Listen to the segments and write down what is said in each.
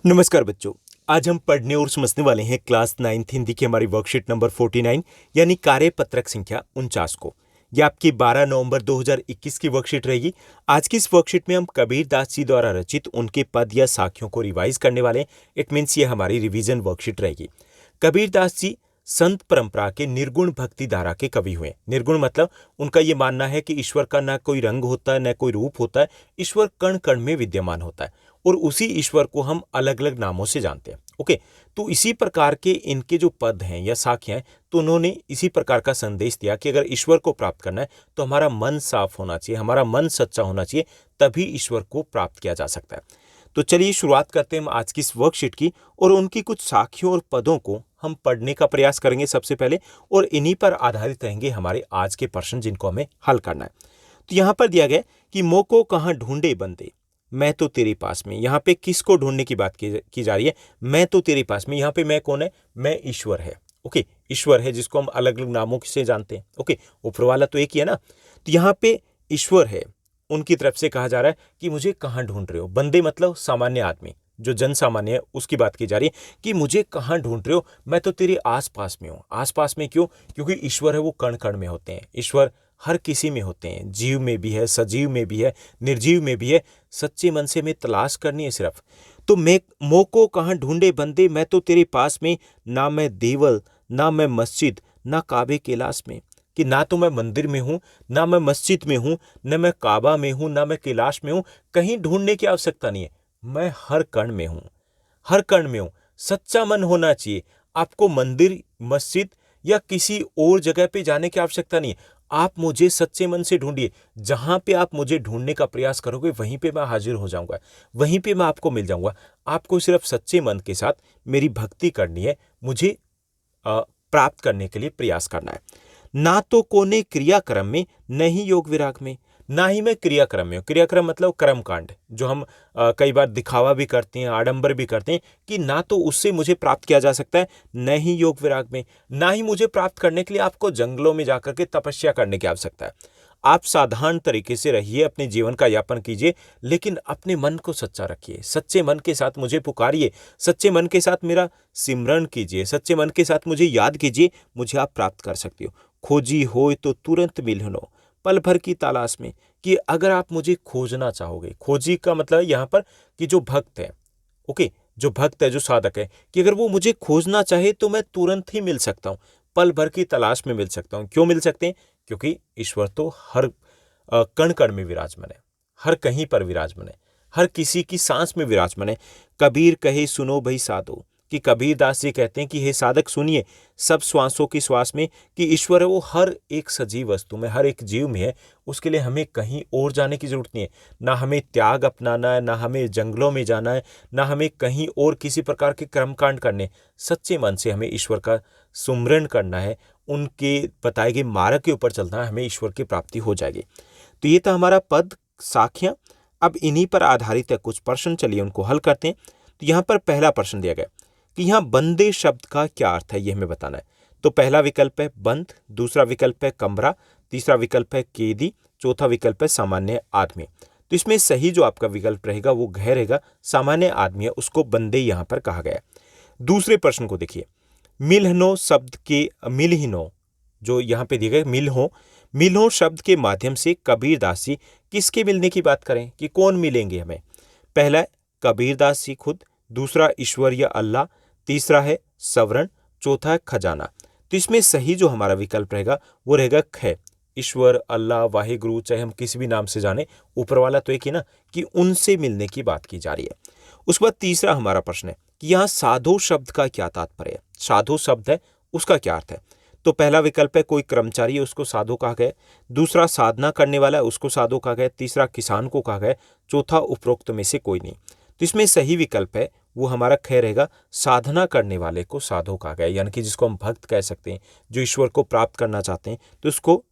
नमस्कार बच्चों। आज हम पढ़ने और समझने वाले हैं क्लास 9th हिंदी की हमारी वर्कशीट नंबर 49 यानी कार्यपत्रक संख्या 49 को। यह आपकी 12 नवंबर 2021 की वर्कशीट रहेगी। आज की इस वर्कशीट में हम कबीर दास जी द्वारा रचित उनके पद या साखियों को रिवाइज करने वाले हैं। इट मीन्स ये हमारी रिवीजन वर्कशीट रहेगी। कबीर दास जी संत परंपरा के निर्गुण भक्ति धारा के कवि हुए। निर्गुण मतलब उनका यह मानना है कि ईश्वर का ना कोई रंग होता है, न कोई रूप होता है। ईश्वर कण कण में विद्यमान होता है और उसी ईश्वर को हम अलग अलग नामों से जानते हैं। ओके, तो इसी प्रकार के इनके जो पद हैं या साखियां हैं, तो उन्होंने इसी प्रकार का संदेश दिया कि अगर ईश्वर को प्राप्त करना है तो हमारा मन साफ होना चाहिए, हमारा मन सच्चा होना चाहिए, तभी ईश्वर को प्राप्त किया जा सकता है। तो चलिए शुरुआत करते हैं हम आज की इस वर्कशीट की और उनकी कुछ साखियों और पदों को हम पढ़ने का प्रयास करेंगे सबसे पहले, और इन्हीं पर आधारित रहेंगे हमारे आज के प्रश्न जिनको हमें हल करना है। तो यहां पर दिया गया कि मोको कहां ढूंढे बंदे, मैं तो तेरे पास में। यहाँ पे किसको ढूंढने की बात की जा रही है? मैं तो तेरे पास में। यहाँ पे मैं कौन है? मैं ईश्वर है। ओके, ईश्वर है जिसको हम अलग अलग नामों से जानते हैं। ओके, ऊपर वाला तो एक ही है ना। तो यहाँ पे ईश्वर है, उनकी तरफ से कहा जा रहा है कि मुझे कहाँ ढूंढ रहे हो। बंदे मतलब सामान्य आदमी, जो जन सामान्य है, उसकी बात की जा रही है कि मुझे कहाँ ढूंढ रहे हो, मैं तो तेरे आसपास में हूँ। आसपास में क्यों? क्योंकि ईश्वर है वो कण कण में होते हैं। ईश्वर हर किसी में होते हैं, जीव में भी है, सजीव में भी है, निर्जीव में भी है। सच्चे मन से हमें तलाश करनी है सिर्फ। तो मैं मोको कहाँ ढूंढे बंदे, मैं तो तेरे पास में। ना मैं देवल, ना मैं मस्जिद, ना काबे कैलाश में। कि ना तो मैं मंदिर में हूं, ना मैं मस्जिद में हूं, न मैं काबा में हूं, ना मैं कैलाश में हूं। कहीं ढूंढने की आवश्यकता नहीं है, मैं हर कण में हूं, हर कण में हूं। सच्चा मन होना चाहिए। आपको मंदिर, मस्जिद या किसी और जगह पे जाने की आवश्यकता नहीं है। आप मुझे सच्चे मन से ढूंढिए। जहां पे आप मुझे ढूंढने का प्रयास करोगे वहीं पे मैं हाजिर हो जाऊंगा, वहीं पे मैं आपको मिल जाऊंगा। आपको सिर्फ सच्चे मन के साथ मेरी भक्ति करनी है, मुझे प्राप्त करने के लिए प्रयास करना है। ना तो कोने क्रियाक्रम में, नहीं योग विराग में। ना ही मैं क्रियाक्रम में हूं। क्रियाक्रम मतलब कर्मकांड, जो हम कई बार दिखावा भी करते हैं, आडंबर भी करते हैं, कि ना तो उससे मुझे प्राप्त किया जा सकता है, न ही योग विराग में। ना ही मुझे प्राप्त करने के लिए आपको जंगलों में जाकर के तपस्या करने की आवश्यकता है। आप साधारण तरीके से रहिए, अपने जीवन का यापन कीजिए, लेकिन अपने मन को सच्चा रखिए। सच्चे मन के साथ मुझे पुकारिए, सच्चे मन के साथ मेरा सिमरण कीजिए, सच्चे मन के साथ मुझे याद कीजिए, मुझे आप प्राप्त कर सकते हो। खोजी होय तो तुरंत मिलनो, पल भर की तलाश में। कि अगर आप मुझे खोजना चाहोगे, खोजी का मतलब यहाँ पर कि जो भक्त है, ओके, जो भक्त है, जो साधक है, कि अगर वो मुझे खोजना चाहे तो मैं तुरंत ही मिल सकता हूँ, पल भर की तलाश में मिल सकता हूँ। क्यों मिल सकते हैं? क्योंकि ईश्वर तो हर कण कण में विराजमान है, हर कहीं पर विराजमान है, हर किसी की सांस में विराजमान है। कबीर कहे सुनो भई साधो, कि कबीर दास जी कहते हैं कि हे साधक सुनिए, सब श्वासों की श्वास में, कि ईश्वर है वो हर एक सजीव वस्तु में, हर एक जीव में है। उसके लिए हमें कहीं और जाने की जरूरत नहीं है। ना हमें त्याग अपनाना है, ना हमें जंगलों में जाना है, ना हमें कहीं और किसी प्रकार के कर्मकांड करने। सच्चे मन से हमें ईश्वर का सुमरण करना है, उनके बताए गए मार्ग के ऊपर चलना है, हमें ईश्वर की प्राप्ति हो जाएगी। तो ये था हमारा पद, साखियां। अब इन्हीं पर आधारित है कुछ प्रश्न, चलिए उनको हल करते हैं। तो यहाँ पर पहला प्रश्न दिया गया कि यहाँ बंदे शब्द का क्या अर्थ है, ये हमें बताना है। तो पहला विकल्प है बंद, दूसरा विकल्प है कमरा, तीसरा विकल्प है कैदी, चौथा विकल्प है सामान्य आदमी। तो इसमें सही जो आपका विकल्प रहेगा वो घ रहेगा, सामान्य आदमी है, उसको बंदे यहाँ पर कहा गया है। दूसरे प्रश्न को देखिए, मिलनो शब्द के मिलहिनो, जो यहाँ पे दिए गए मिलहो शब्द के माध्यम से कबीर दास जी किसके मिलने की बात करें, कि कौन मिलेंगे हमें? पहला है कबीर दास जी खुद, दूसरा ईश्वर या अल्लाह, तीसरा है सवरण, चौथा है खजाना। तो इसमें सही जो हमारा विकल्प रहेगा वो रहेगा ख, ईश्वर, अल्लाह, वाहिगुरु, चाहे हम किसी भी नाम से जाने, ऊपर वाला तो एक ही ना, कि उनसे मिलने की बात की जा रही है। उसके बाद तीसरा हमारा प्रश्न है कि यहाँ साधु शब्द का क्या तात्पर्य है? साधु शब्द है, उसका क्या अर्थ है? तो पहला विकल्प है कोई कर्मचारी है, उसको साधु कहा गया। दूसरा साधना करने वाला है, उसको साधु कहा गया। तीसरा किसान को कहा गया। चौथा उपरोक्त में से कोई नहीं। तो इसमें सही विकल्प है वो हमारा ख रहेगा, साधना करने वाले को साधु कहा गया, यानी कि जिसको हम भक्त कह सकते हैं, जो ईश्वर को प्राप्त करना चाहते हैं, तो उसको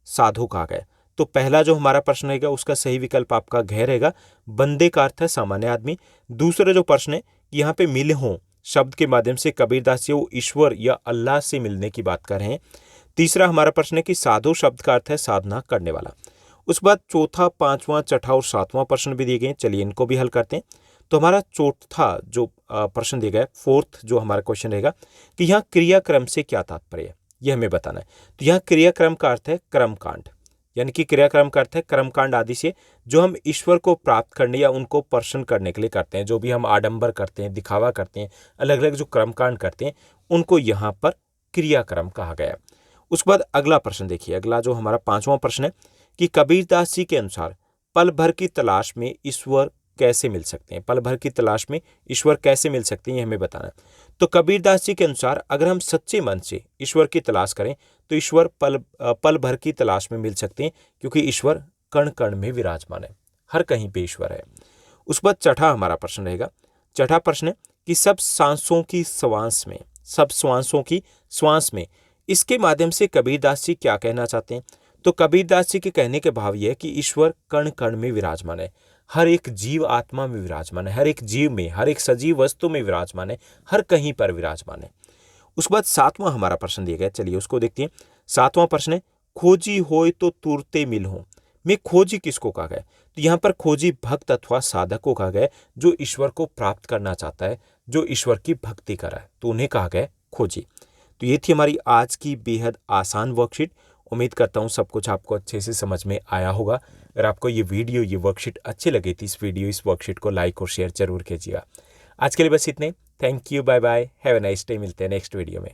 साधु कहा गया। तो पहला जो हमारा प्रश्न रहेगा उसका सही विकल्प आपका घ रहेगा, बंदे का अर्थ है सामान्य आदमी। दूसरा जो प्रश्न है यहाँ पे मिल हो शब्द के माध्यम से कबीरदास जी वो ईश्वर या अल्लाह से मिलने की बात कर रहे हैं। तीसरा हमारा प्रश्न है कि साधु शब्द का अर्थ है साधना करने वाला। उसके बाद चौथा, पांचवा, छठा और सातवां प्रश्न भी दिए गए हैं, चलिए इनको भी हल करते हैं। तो हमारा चौथा जो प्रश्न दिया गया है, फोर्थ जो हमारा क्वेश्चन रहेगा कि यहाँ क्रियाक्रम से क्या तात्पर्य है, यह हमें बताना है। तो यहाँ क्रियाक्रम का अर्थ है कर्मकांड, यानी कि क्रियाक्रम का अर्थ है कर्मकांड आदि से जो हम ईश्वर को प्राप्त करने या उनको प्रसन्न करने के लिए करते हैं, जो भी हम आडंबर करते हैं, दिखावा करते हैं, अलग अलग जो कर्मकांड करते हैं, उनको यहाँ पर क्रियाक्रम कहा गया है। उसके बाद अगला प्रश्न देखिए, अगला जो हमारा 5वां प्रश्न है कि कबीरदास जी के अनुसार पल भर की तलाश में ईश्वर कैसे मिल सकते हैं, पल भर की तलाश में ईश्वर कैसे मिल सकते हैं, ये हमें बताना है। तो कबीरदास जी के अनुसार अगर हम सच्चे मन से ईश्वर की तलाश करें तो ईश्वर पल भर की तलाश में मिल सकते हैं, क्योंकि ईश्वर कण कण में विराजमान है, हर कहीं पे ईश्वर है। उस बाद छठा हमारा प्रश्न रहेगा, छठा प्रश्न है कि सब सांसों की श्वास में, सब श्वासों की श्वास में, इसके माध्यम से कबीरदास जी क्या कहना चाहते हैं। तो कबीरदास जी के कहने के भाव यह है कि ईश्वर कण कण में विराजमान है, हर एक जीव आत्मा में विराजमान है, हर एक जीव में, हर एक सजीव वस्तु में विराजमान है, हर कहीं पर विराजमान है। उसके बाद 7वां हमारा प्रश्न दिया गया, चलिए उसको देखते हैं। 7वां प्रश्न है खोजी होय तो तुरते मिल हो में खोजी किसको कहा गया। तो यहाँ पर खोजी भक्त अथवा साधक को कहा गया जो ईश्वर को प्राप्त करना चाहता है, जो ईश्वर की भक्ति कर रहा है, तो उन्हें कहा गया खोजी। तो ये थी हमारी आज की बेहद आसान वर्कशीट। उम्मीद करता हूँ सब कुछ आपको अच्छे से समझ में आया होगा। अगर आपको ये वीडियो, ये वर्कशीट अच्छी लगी थी, इस वर्कशीट को लाइक और शेयर जरूर कीजिएगा। आज के लिए बस इतने। Thank you, bye bye, have a nice day. मिलते हैं नेक्स्ट वीडियो में।